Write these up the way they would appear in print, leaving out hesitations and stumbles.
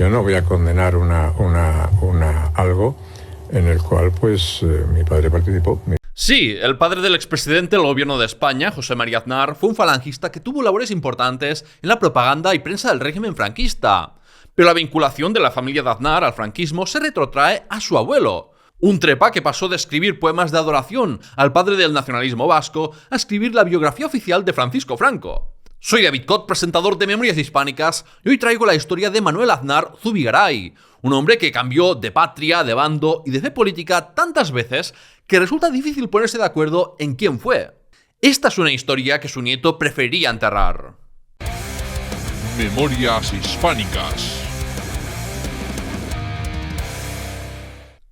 Yo no voy a condenar algo en el cual, pues, mi padre participó. Sí, el padre del expresidente del gobierno de España, José María Aznar, fue un falangista que tuvo labores importantes en la propaganda y prensa del régimen franquista. Pero la vinculación de la familia de Aznar al franquismo se retrotrae a su abuelo, un trepa que pasó de escribir poemas de adoración al padre del nacionalismo vasco a escribir la biografía oficial de Francisco Franco. Soy David Cot, presentador de Memorias Hispánicas, y hoy traigo la historia de Manuel Aznar Zubigaray, un hombre que cambió de patria, de bando y de fe política tantas veces que resulta difícil ponerse de acuerdo en quién fue. Esta es una historia que su nieto preferiría enterrar. Memorias Hispánicas.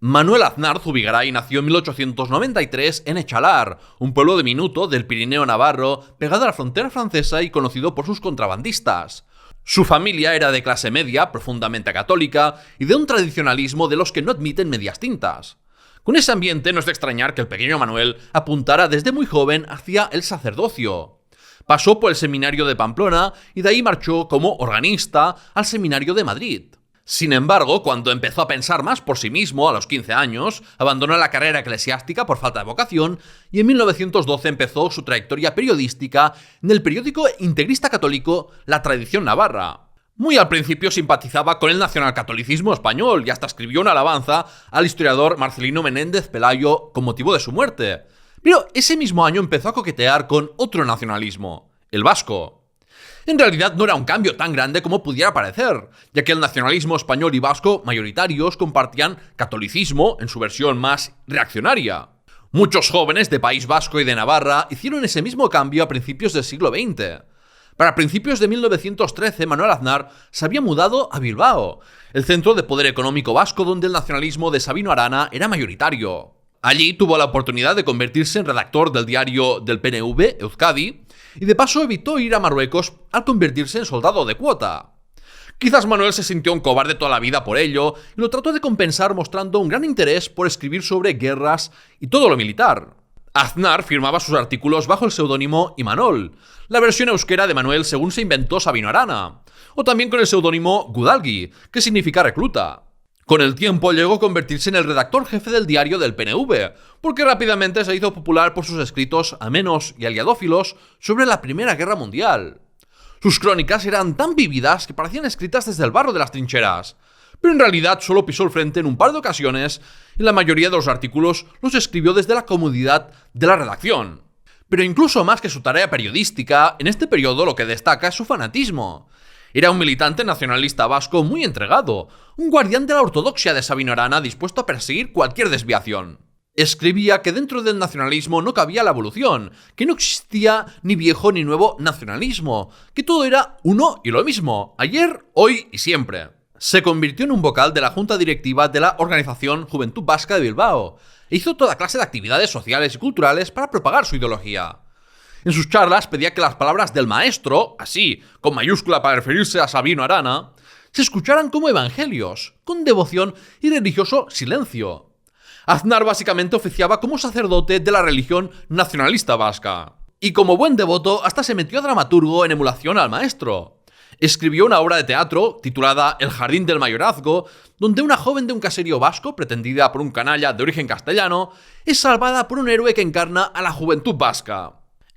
Manuel Aznar Zubigaray nació en 1893 en Echalar, un pueblo diminuto del Pirineo navarro, pegado a la frontera francesa y conocido por sus contrabandistas. Su familia era de clase media, profundamente católica, y de un tradicionalismo de los que no admiten medias tintas. Con ese ambiente no es de extrañar que el pequeño Manuel apuntara desde muy joven hacia el sacerdocio. Pasó por el seminario de Pamplona y de ahí marchó como organista al seminario de Madrid. Sin embargo, cuando empezó a pensar más por sí mismo a los 15 años, abandonó la carrera eclesiástica por falta de vocación y en 1912 empezó su trayectoria periodística en el periódico integrista católico La Tradición Navarra. Muy al principio simpatizaba con el nacionalcatolicismo español y hasta escribió una alabanza al historiador Marcelino Menéndez Pelayo con motivo de su muerte. Pero ese mismo año empezó a coquetear con otro nacionalismo, el vasco. En realidad no era un cambio tan grande como pudiera parecer, ya que el nacionalismo español y vasco mayoritarios compartían catolicismo en su versión más reaccionaria. Muchos jóvenes de País Vasco y de Navarra hicieron ese mismo cambio a principios del siglo XX. Para principios de 1913, Manuel Aznar se había mudado a Bilbao, el centro de poder económico vasco donde el nacionalismo de Sabino Arana era mayoritario. Allí tuvo la oportunidad de convertirse en redactor del diario del PNV, Euskadi, y de paso evitó ir a Marruecos al convertirse en soldado de cuota. Quizás Manuel se sintió un cobarde toda la vida por ello y lo trató de compensar mostrando un gran interés por escribir sobre guerras y todo lo militar. Aznar firmaba sus artículos bajo el seudónimo Imanol, la versión euskera de Manuel según se inventó Sabino Arana, o también con el seudónimo Gudalgi, que significa recluta. Con el tiempo llegó a convertirse en el redactor jefe del diario del PNV, porque rápidamente se hizo popular por sus escritos amenos y aliadófilos sobre la Primera Guerra Mundial. Sus crónicas eran tan vívidas que parecían escritas desde el barro de las trincheras, pero en realidad solo pisó el frente en un par de ocasiones y la mayoría de los artículos los escribió desde la comodidad de la redacción. Pero incluso más que su tarea periodística, en este periodo lo que destaca es su fanatismo. Era un militante nacionalista vasco muy entregado, un guardián de la ortodoxia de Sabino Arana dispuesto a perseguir cualquier desviación. Escribía que dentro del nacionalismo no cabía la evolución, que no existía ni viejo ni nuevo nacionalismo, que todo era uno y lo mismo, ayer, hoy y siempre. Se convirtió en un vocal de la junta directiva de la organización Juventud Vasca de Bilbao e hizo toda clase de actividades sociales y culturales para propagar su ideología. En sus charlas pedía que las palabras del maestro, así, con mayúscula para referirse a Sabino Arana, se escucharan como evangelios, con devoción y religioso silencio. Aznar básicamente oficiaba como sacerdote de la religión nacionalista vasca. Y como buen devoto hasta se metió a dramaturgo en emulación al maestro. Escribió una obra de teatro titulada El Jardín del Mayorazgo, donde una joven de un caserío vasco, pretendida por un canalla de origen castellano, es salvada por un héroe que encarna a la juventud vasca.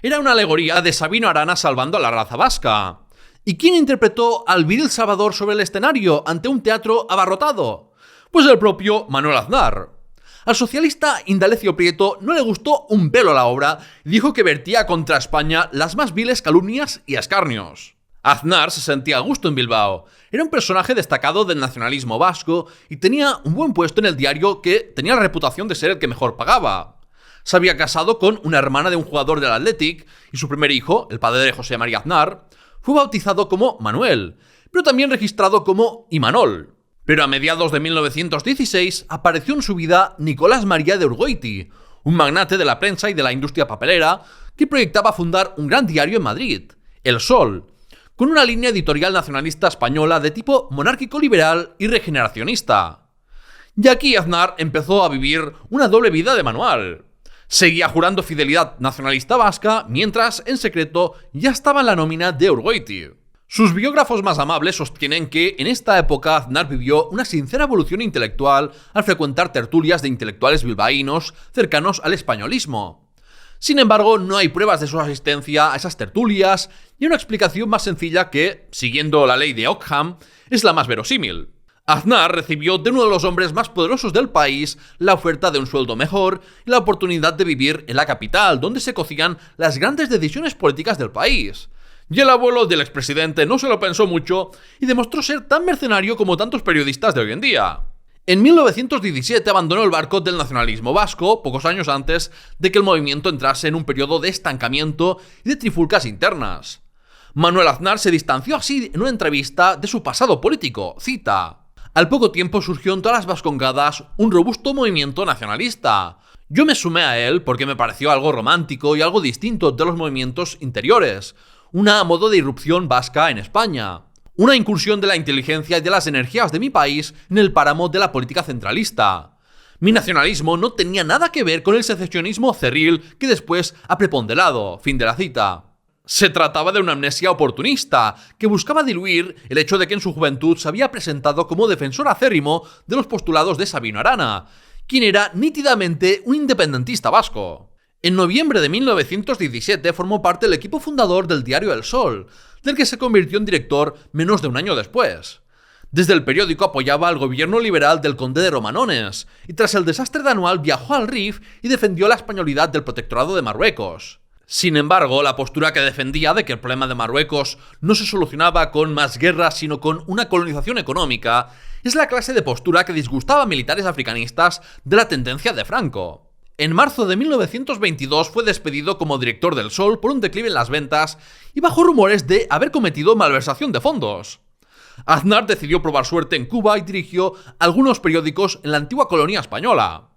Era una alegoría de Sabino Arana salvando a la raza vasca. ¿Y quién interpretó al viril Salvador sobre el escenario ante un teatro abarrotado? Pues el propio Manuel Aznar. Al socialista Indalecio Prieto no le gustó un pelo la obra y dijo que vertía contra España las más viles calumnias y escarnios. Aznar se sentía a gusto en Bilbao. Era un personaje destacado del nacionalismo vasco y tenía un buen puesto en el diario que tenía la reputación de ser el que mejor pagaba. Se había casado con una hermana de un jugador del Athletic y su primer hijo, el padre de José María Aznar, fue bautizado como Manuel, pero también registrado como Imanol. Pero a mediados de 1916 apareció en su vida Nicolás María de Urgoiti, un magnate de la prensa y de la industria papelera que proyectaba fundar un gran diario en Madrid, El Sol, con una línea editorial nacionalista española de tipo monárquico-liberal y regeneracionista. Y aquí Aznar empezó a vivir una doble vida de manual. Seguía jurando fidelidad nacionalista vasca, mientras, en secreto, ya estaba en la nómina de Urgoiti. Sus biógrafos más amables sostienen que en esta época Aznar vivió una sincera evolución intelectual al frecuentar tertulias de intelectuales bilbaínos cercanos al españolismo. Sin embargo, no hay pruebas de su asistencia a esas tertulias y una explicación más sencilla que, siguiendo la ley de Ockham, es la más verosímil. Aznar recibió de uno de los hombres más poderosos del país la oferta de un sueldo mejor y la oportunidad de vivir en la capital, donde se cocían las grandes decisiones políticas del país. Y el abuelo del expresidente no se lo pensó mucho y demostró ser tan mercenario como tantos periodistas de hoy en día. En 1917 abandonó el barco del nacionalismo vasco, pocos años antes de que el movimiento entrase en un periodo de estancamiento y de trifulcas internas. Manuel Aznar se distanció así en una entrevista de su pasado político, cita: «Al poco tiempo surgió en todas las Vascongadas un robusto movimiento nacionalista. Yo me sumé a él porque me pareció algo romántico y algo distinto de los movimientos interiores, una modo de irrupción vasca en España, una incursión de la inteligencia y de las energías de mi país en el páramo de la política centralista. Mi nacionalismo no tenía nada que ver con el secesionismo cerril que después ha preponderado». Fin de la cita. Se trataba de una amnesia oportunista, que buscaba diluir el hecho de que en su juventud se había presentado como defensor acérrimo de los postulados de Sabino Arana, quien era nítidamente un independentista vasco. En noviembre de 1917 formó parte del equipo fundador del diario El Sol, del que se convirtió en director menos de un año después. Desde el periódico apoyaba al gobierno liberal del conde de Romanones, y tras el desastre de Anual viajó al Rif y defendió la españolidad del protectorado de Marruecos. Sin embargo, la postura que defendía de que el problema de Marruecos no se solucionaba con más guerras sino con una colonización económica es la clase de postura que disgustaba a militares africanistas de la tendencia de Franco. En marzo de 1922 fue despedido como director del Sol por un declive en las ventas y bajo rumores de haber cometido malversación de fondos. Aznar decidió probar suerte en Cuba y dirigió algunos periódicos en la antigua colonia española.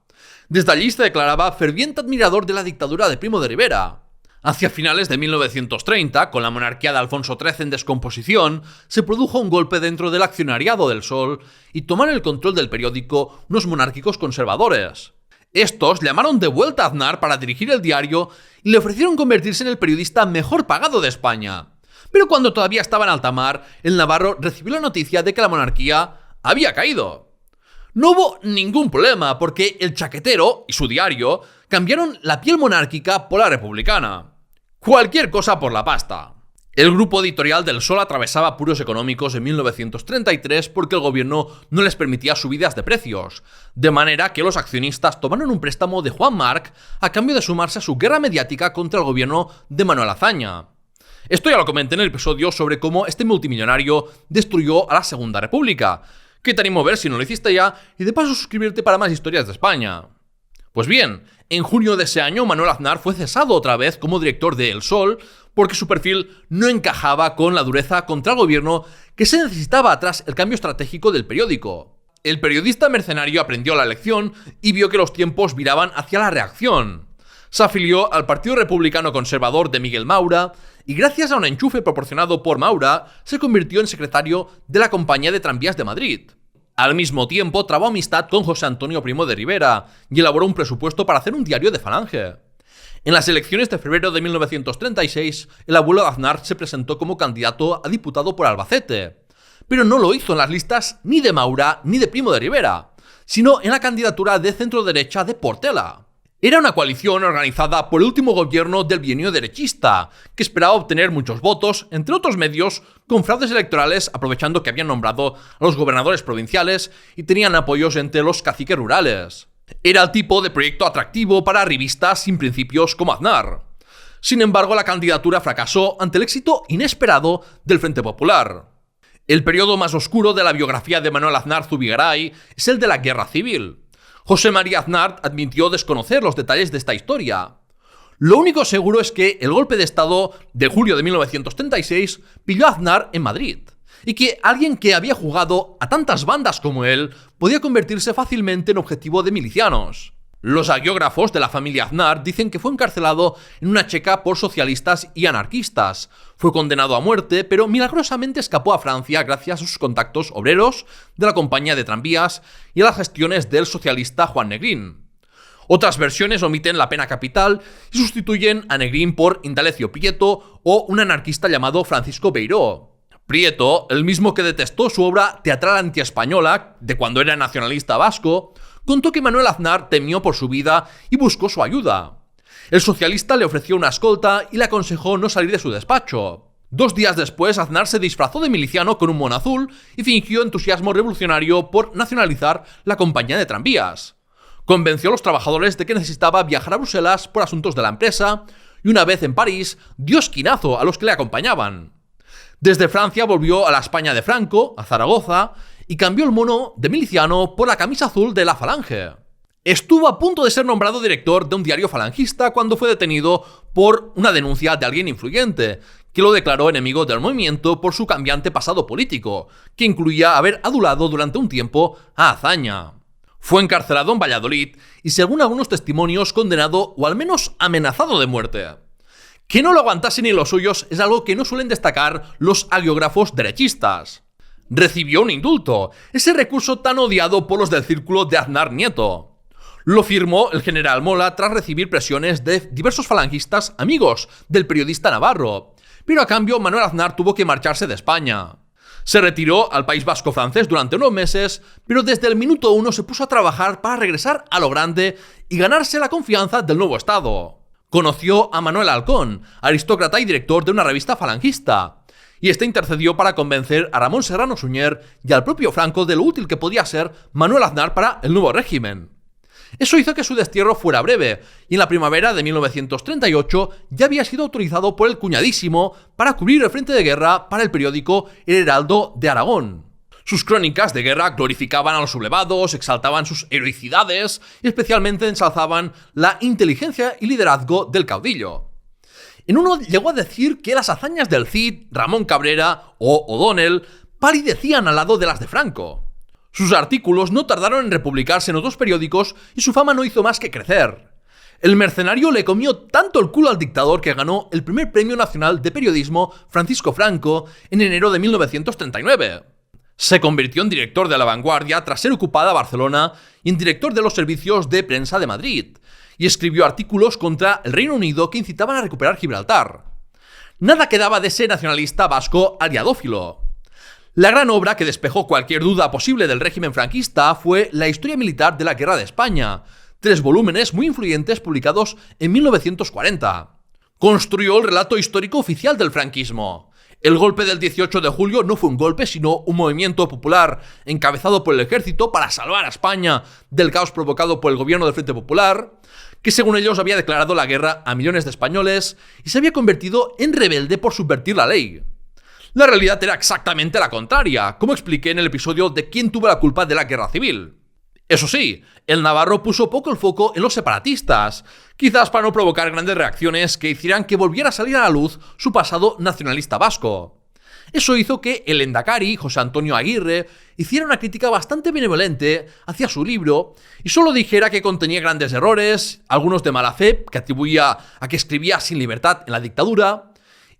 Desde allí se declaraba ferviente admirador de la dictadura de Primo de Rivera. Hacia finales de 1930, con la monarquía de Alfonso XIII en descomposición, se produjo un golpe dentro del accionariado del Sol y tomaron el control del periódico unos monárquicos conservadores. Estos llamaron de vuelta a Aznar para dirigir el diario y le ofrecieron convertirse en el periodista mejor pagado de España. Pero cuando todavía estaba en alta mar, el navarro recibió la noticia de que la monarquía había caído. No hubo ningún problema porque el chaquetero y su diario cambiaron la piel monárquica por la republicana. Cualquier cosa por la pasta. El grupo editorial del Sol atravesaba apuros económicos en 1933 porque el gobierno no les permitía subidas de precios, de manera que los accionistas tomaron un préstamo de Juan March a cambio de sumarse a su guerra mediática contra el gobierno de Manuel Azaña. Esto ya lo comenté en el episodio sobre cómo este multimillonario destruyó a la Segunda República, que te animo a ver si no lo hiciste ya y de paso suscribirte para más historias de España. Pues bien, en junio de ese año Manuel Aznar fue cesado otra vez como director de El Sol porque su perfil no encajaba con la dureza contra el gobierno que se necesitaba tras el cambio estratégico del periódico. El periodista mercenario aprendió la lección y vio que los tiempos viraban hacia la reacción. Se afilió al Partido Republicano Conservador de Miguel Maura y gracias a un enchufe proporcionado por Maura se convirtió en secretario de la Compañía de Tranvías de Madrid. Al mismo tiempo trabó amistad con José Antonio Primo de Rivera y elaboró un presupuesto para hacer un diario de Falange. En las elecciones de febrero de 1936, el abuelo de Aznar se presentó como candidato a diputado por Albacete, pero no lo hizo en las listas ni de Maura ni de Primo de Rivera, sino en la candidatura de centro-derecha de Portela. Era una coalición organizada por el último gobierno del bienio derechista, que esperaba obtener muchos votos, entre otros medios, con fraudes electorales aprovechando que habían nombrado a los gobernadores provinciales y tenían apoyos entre los caciques rurales. Era el tipo de proyecto atractivo para revistas sin principios como Aznar. Sin embargo, la candidatura fracasó ante el éxito inesperado del Frente Popular. El periodo más oscuro de la biografía de Manuel Aznar Zubigaray es el de la Guerra Civil. José María Aznar admitió desconocer los detalles de esta historia. Lo único seguro es que el golpe de Estado de julio de 1936 pilló a Aznar en Madrid, y que alguien que había jugado a tantas bandas como él podía convertirse fácilmente en objetivo de milicianos. Los hagiógrafos de la familia Aznar dicen que fue encarcelado en una checa por socialistas y anarquistas. Fue condenado a muerte, pero milagrosamente escapó a Francia gracias a sus contactos obreros de la compañía de tranvías y a las gestiones del socialista Juan Negrín. Otras versiones omiten la pena capital y sustituyen a Negrín por Indalecio Prieto o un anarquista llamado Francisco Beiró. Prieto, el mismo que detestó su obra teatral antiespañola de cuando era nacionalista vasco, contó que Manuel Aznar temió por su vida y buscó su ayuda. El socialista le ofreció una escolta y le aconsejó no salir de su despacho. 2 días después, Aznar se disfrazó de miliciano con un mono azul y fingió entusiasmo revolucionario por nacionalizar la compañía de tranvías. Convenció a los trabajadores de que necesitaba viajar a Bruselas por asuntos de la empresa y una vez en París dio esquinazo a los que le acompañaban. Desde Francia volvió a la España de Franco, a Zaragoza, y cambió el mono de miliciano por la camisa azul de la Falange. Estuvo a punto de ser nombrado director de un diario falangista cuando fue detenido por una denuncia de alguien influyente, que lo declaró enemigo del movimiento por su cambiante pasado político, que incluía haber adulado durante un tiempo a Azaña. Fue encarcelado en Valladolid y, según algunos testimonios, condenado o al menos amenazado de muerte. Que no lo aguantase ni los suyos es algo que no suelen destacar los hagiógrafos derechistas. Recibió un indulto, ese recurso tan odiado por los del círculo de Aznar Nieto. Lo firmó el general Mola tras recibir presiones de diversos falangistas amigos del periodista navarro, pero a cambio Manuel Aznar tuvo que marcharse de España. Se retiró al País Vasco francés durante unos meses, pero desde el minuto 1 se puso a trabajar para regresar a lo grande y ganarse la confianza del nuevo Estado. Conoció a Manuel Halcón, aristócrata y director de una revista falangista, y este intercedió para convencer a Ramón Serrano Suñer y al propio Franco de lo útil que podía ser Manuel Aznar para el nuevo régimen. Eso hizo que su destierro fuera breve, y en la primavera de 1938 ya había sido autorizado por el cuñadísimo para cubrir el frente de guerra para el periódico El Heraldo de Aragón. Sus crónicas de guerra glorificaban a los sublevados, exaltaban sus heroicidades y especialmente ensalzaban la inteligencia y liderazgo del caudillo. En uno llegó a decir que las hazañas del Cid, Ramón Cabrera o O'Donnell palidecían al lado de las de Franco. Sus artículos no tardaron en republicarse en otros periódicos y su fama no hizo más que crecer. El mercenario le comió tanto el culo al dictador que ganó el primer Premio Nacional de Periodismo Francisco Franco en enero de 1939. Se convirtió en director de La Vanguardia tras ser ocupada Barcelona y en director de los servicios de prensa de Madrid, y escribió artículos contra el Reino Unido que incitaban a recuperar Gibraltar. Nada quedaba de ese nacionalista vasco aliadófilo. La gran obra que despejó cualquier duda posible del régimen franquista fue La historia militar de la Guerra de España, 3 volúmenes muy influyentes publicados en 1940. Construyó el relato histórico oficial del franquismo. El golpe del 18 de julio no fue un golpe, sino un movimiento popular encabezado por el ejército para salvar a España del caos provocado por el gobierno del Frente Popular, que según ellos había declarado la guerra a millones de españoles y se había convertido en rebelde por subvertir la ley. La realidad era exactamente la contraria, como expliqué en el episodio de ¿Quién tuvo la culpa de la guerra civil? Eso sí, el navarro puso poco el foco en los separatistas, quizás para no provocar grandes reacciones que hicieran que volviera a salir a la luz su pasado nacionalista vasco. Eso hizo que el Endacari, José Antonio Aguirre, hiciera una crítica bastante benevolente hacia su libro y solo dijera que contenía grandes errores, algunos de mala fe, que atribuía a que escribía sin libertad en la dictadura,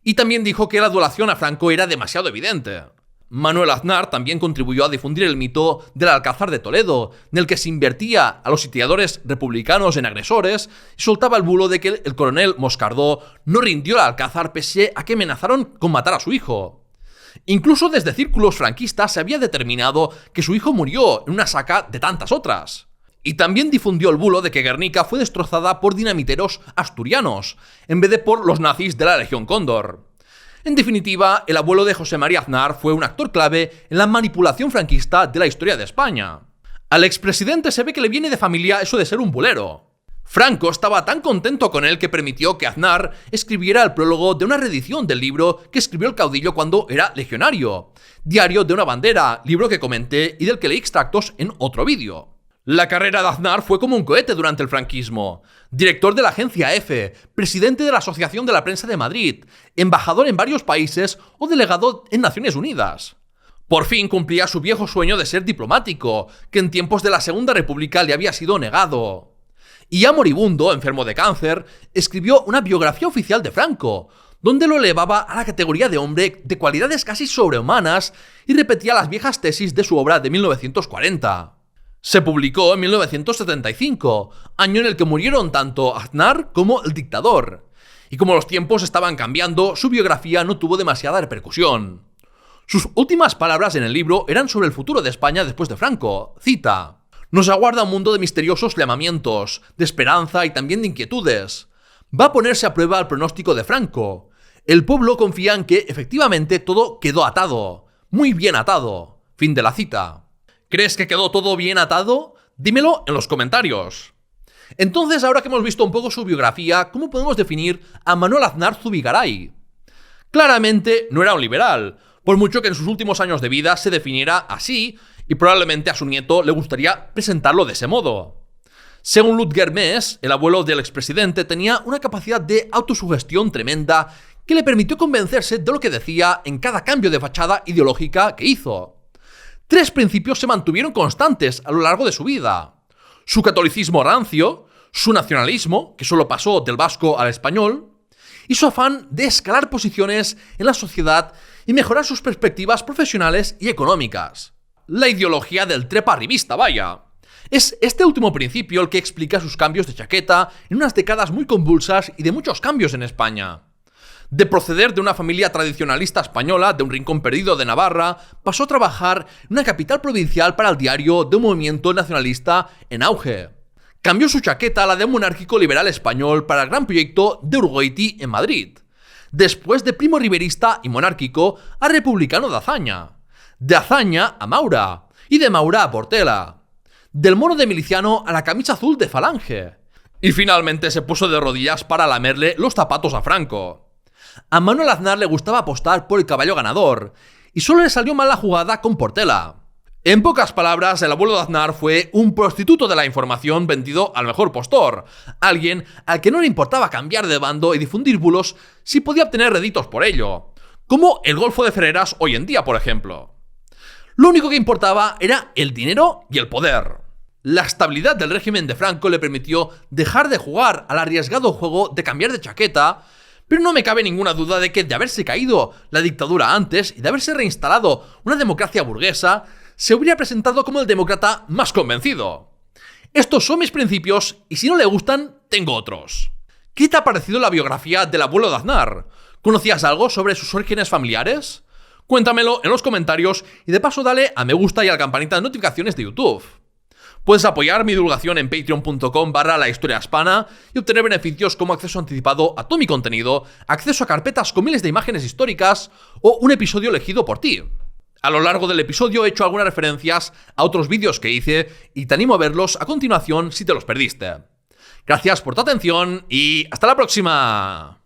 y también dijo que la adulación a Franco era demasiado evidente. Manuel Aznar también contribuyó a difundir el mito del Alcázar de Toledo, en el que se invertía a los sitiadores republicanos en agresores y soltaba el bulo de que el coronel Moscardó no rindió el Alcázar pese a que amenazaron con matar a su hijo. Incluso desde círculos franquistas se había determinado que su hijo murió en una saca de tantas otras. Y también difundió el bulo de que Guernica fue destrozada por dinamiteros asturianos, en vez de por los nazis de la Legión Cóndor. En definitiva, el abuelo de José María Aznar fue un actor clave en la manipulación franquista de la historia de España. Al expresidente se ve que le viene de familia eso de ser un bulero. Franco estaba tan contento con él que permitió que Aznar escribiera el prólogo de una reedición del libro que escribió el caudillo cuando era legionario, Diario de una bandera, libro que comenté y del que leí extractos en otro vídeo. La carrera de Aznar fue como un cohete durante el franquismo. Director de la agencia EFE, presidente de la Asociación de la Prensa de Madrid, embajador en varios países o delegado en Naciones Unidas. Por fin cumplía su viejo sueño de ser diplomático, que en tiempos de la Segunda República le había sido negado. Y ya moribundo, enfermo de cáncer, escribió una biografía oficial de Franco, donde lo elevaba a la categoría de hombre de cualidades casi sobrehumanas y repetía las viejas tesis de su obra de 1940. Se publicó en 1975, año en el que murieron tanto Aznar como el dictador, y como los tiempos estaban cambiando, su biografía no tuvo demasiada repercusión. Sus últimas palabras en el libro eran sobre el futuro de España después de Franco. Cita: «Nos aguarda un mundo de misteriosos llamamientos, de esperanza y también de inquietudes. Va a ponerse a prueba el pronóstico de Franco. El pueblo confía en que, efectivamente, todo quedó atado. Muy bien atado». Fin de la cita. ¿Crees que quedó todo bien atado? Dímelo en los comentarios. Entonces, ahora que hemos visto un poco su biografía, ¿cómo podemos definir a Manuel Aznar Zubigaray? Claramente no era un liberal, por mucho que en sus últimos años de vida se definiera así, y probablemente a su nieto le gustaría presentarlo de ese modo. Según Ludger Més, el abuelo del expresidente tenía una capacidad de autosugestión tremenda que le permitió convencerse de lo que decía en cada cambio de fachada ideológica que hizo. 3 principios se mantuvieron constantes a lo largo de su vida: su catolicismo rancio, su nacionalismo, que solo pasó del vasco al español, y su afán de escalar posiciones en la sociedad y mejorar sus perspectivas profesionales y económicas. La ideología del trepa arribista, vaya. Es este último principio el que explica sus cambios de chaqueta en unas décadas muy convulsas y de muchos cambios en España. De proceder de una familia tradicionalista española de un rincón perdido de Navarra, pasó a trabajar en una capital provincial para el diario de un movimiento nacionalista en auge. Cambió su chaqueta a la de un monárquico liberal español para el gran proyecto de Urgoiti en Madrid. Después de primo riverista y monárquico a republicano de Azaña. De Azaña a Maura. Y de Maura a Portela. Del mono de miliciano a la camisa azul de Falange. Y finalmente se puso de rodillas para lamerle los zapatos a Franco. A Manuel Aznar le gustaba apostar por el caballo ganador, y solo le salió mal la jugada con Portela. En pocas palabras, el abuelo de Aznar fue un prostituto de la información vendido al mejor postor, alguien al que no le importaba cambiar de bando y difundir bulos si podía obtener réditos por ello, como el Golfo de Ferreras hoy en día, por ejemplo. Lo único que importaba era el dinero y el poder. La estabilidad del régimen de Franco le permitió dejar de jugar al arriesgado juego de cambiar de chaqueta, pero no me cabe ninguna duda de que de haberse caído la dictadura antes y de haberse reinstalado una democracia burguesa, se hubiera presentado como el demócrata más convencido. Estos son mis principios y si no le gustan, tengo otros. ¿Qué te ha parecido la biografía del abuelo de Aznar? ¿Conocías algo sobre sus orígenes familiares? Cuéntamelo en los comentarios y de paso dale a me gusta y a la campanita de notificaciones de YouTube. Puedes apoyar mi divulgación en patreon.com/lahistoriahispana y obtener beneficios como acceso anticipado a todo mi contenido, acceso a carpetas con miles de imágenes históricas o un episodio elegido por ti. A lo largo del episodio he hecho algunas referencias a otros vídeos que hice y te animo a verlos a continuación si te los perdiste. Gracias por tu atención y hasta la próxima.